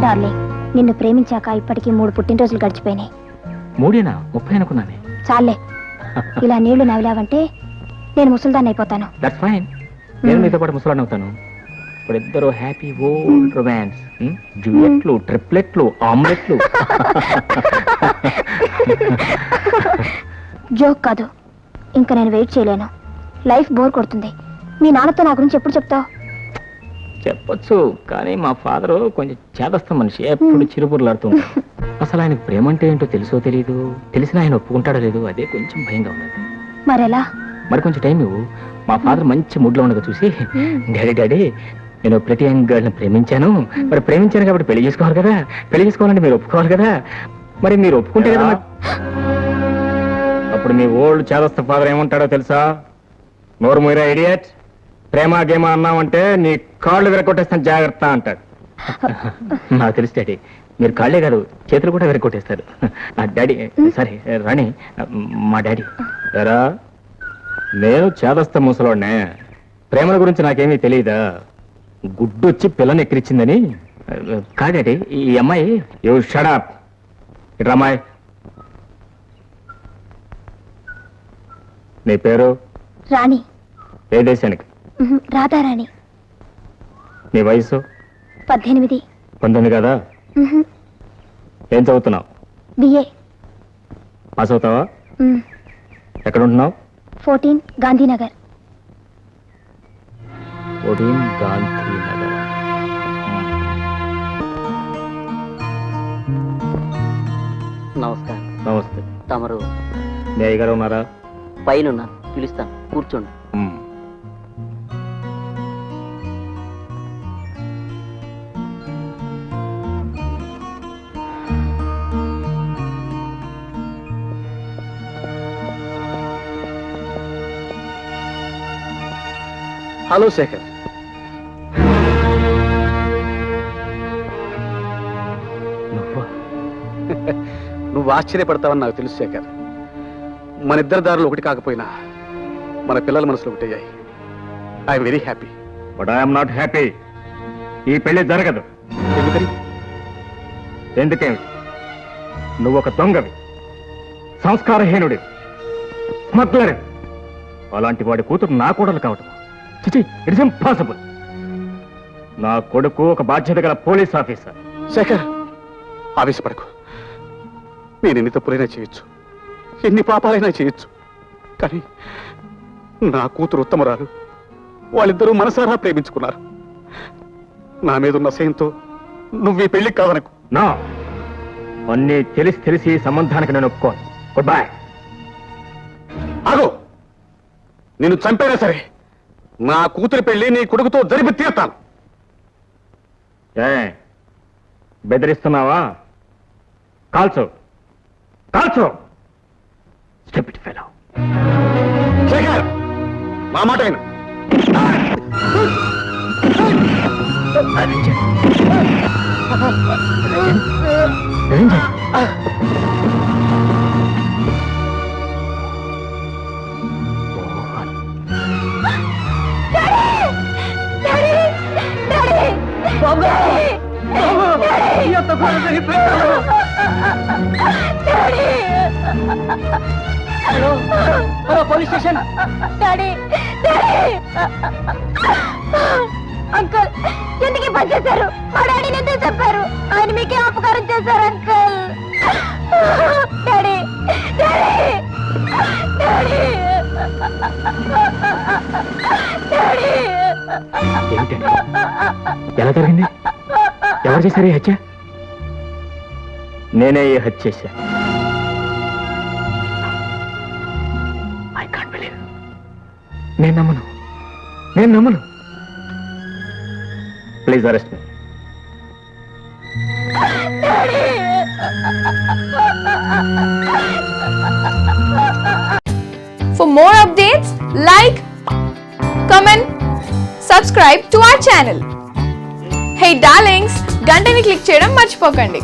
Darling, నిన్ను ప్రేమించాక ఇప్పటికీ 3 పుట్టినరోజులు గడిచిపోయినాయి. 3 30 అనుకున్నానే. చాలే, ఇలా నీళ్లు నవ్విలావంటే నేను ముసల్దాన్ని అయిపోతాను. That's fine. నేను మీతో పాటు ముసలాన్ని అవుతాను. ఇప్పుడు ఇద్దరు హ్యాపీ ఓల్డ్ రొమాన్స్, డ్యూయెట్లు, ట్రిప్లెట్లు, ఆమ్లెట్లు. జోక్ కాదు, ఇంకా నేను వెయిట్ చేయలేను. లైఫ్ బోర్ కొడుతుంది. మీ నాన్నతో నా గురించి ఎప్పుడు చెప్తావు? చెప్పొచ్చు, కానీ మా ఫాదరు కొంచెం చేదస్తం మనిషి, ఎప్పుడు చిరుబుర్లాడుతుంటాడు. అసలు ఆయనకు ప్రేమ అంటే ఏంటో తెలుసో తెలీదు, తెలిసిన ఆయన ఒప్పుకుంటాడో లేదు, అదే కొంచెం భయంగా ఉన్నది. మరెలా? మరి కొంచెం టైం ఇవ్వు. మా ఫాదర్ మంచి మూడ్లో ఉండగా చూసి, డాడీ డాడీ నేను ప్రతి యంగ్ గర్ల్ని ప్రేమించాను, మరి ప్రేమించాను కాబట్టి పెళ్లి చేసుకోవాలి కదా, పెళ్లి చేసుకోవాలంటే మీరు ఒప్పుకోవాలి కదా, మరి మీరు ఒప్పుకుంటే కదా. అప్పుడు మీ ఓల్డ్ చేదస్త ఫాదర్ ఏమంటాడో తెలుసా? నోరు మీరా ఇడియట్, ప్రేమ గేమ అన్నామంటే నీ కాళ్ళు విరగొట్టేస్తాను జాగ్రత్త అంటాడు. నాకు తెలుసు డాడీ, మీరు కాళ్ళే కాదు చేతులు కూడా విరగొట్టేస్తారు. డాడీ సారీ రాణి, మా డాడీ. ఎరా, నేను చేదస్త ముసలోడ్నే, ప్రేమల గురించి నాకేమీ తెలియదా? గుడ్డొచ్చి పిల్లని ఎక్కిరిచ్చిందని కాదండి ఈ అమ్మాయి. You shut up. ఇట్రా అమ్మాయి. నీ పేరు? రాణి. ఏ దేశానికి? రాధారాణి. నీ వయసు? 18. 19 కదా? ఏం చదువుతున్నావు? బిఏ. పాస్ అవుతావా? ఎక్కడ ఉంటున్నావు? 14 గాంధీనగర్. 14 గాంధీనగర్. నమస్కారం. నమస్తే. తమరు మీ అయ్యగారు ఉన్నారా? పైన పిలుస్తాను, కూర్చోండి. హలో శేఖర్. నువ్వు ఆశ్చర్యపడతావని నాకు తెలుసు శేఖర్. మన ఇద్దరి దారులు ఒకటి కాకపోయినా మన పిల్లల మనసులు ఒకటయ్యాయి. I'm very happy. But I'm not happy. ఈ పెళ్లి జరగదు. ఎందుకని? ఎందుకేమి? నువ్వు ఒక దొంగవి, సంస్కారహీనుడి, స్మగ్లర్. అలాంటి వాడి కూతురు నా కోడలు కావటం చిచి, ఇట్స్ ఇంపాసిబుల్. నా కొడుకు ఒక బాధ్యత గల పోలీస్ ఆఫీసర్. శేఖర్, ఆవేశపడకు. నేను ఎన్ని తప్పులైనా చేయొచ్చు, ఎన్ని పాపాలైనా చేయొచ్చు, కానీ నా కూతురు ఉత్తమరాలు. వాళ్ళిద్దరూ మనసారా ప్రేమించుకున్నారు. నా మీద ఉన్న అసహ్యంతో నువ్వు ఈ పెళ్లికి కాదనకు. నా అన్నీ తెలిసి సంబంధానికి నేను ఒప్పుకోను. Good bye. ఆగో, నిన్ను చంపైనా సరే నా కూతురి పెళ్లి నీ కొడుకుతో జరిపి తీరుతాను. ఏ బెదిరిస్తున్నావా? కాల్చు, కాల్చు. Stupid fellow. శేఖర్, మా మాట విను. Hello hello, police station. Daddy, uncle ఎందుకు ఈ పని చేశారు? మా డాడీని ఎందుకు చెప్పారు? ఆయన మీకే అపకారం చేశారు uncle. Daddy, daddy, daddy, daddy. ఏమిటండి? ఎలా జరిగింది? ఎవరు చేశారు ఈ హత్య? నేనే ఈ హత్య చేశా. I can't believe. నేను నమ్మను. Please arrest me. For more updates, like, comment, subscribe to our channel. Hey darlings, గంటని click చేయడం మర్చిపోకండి.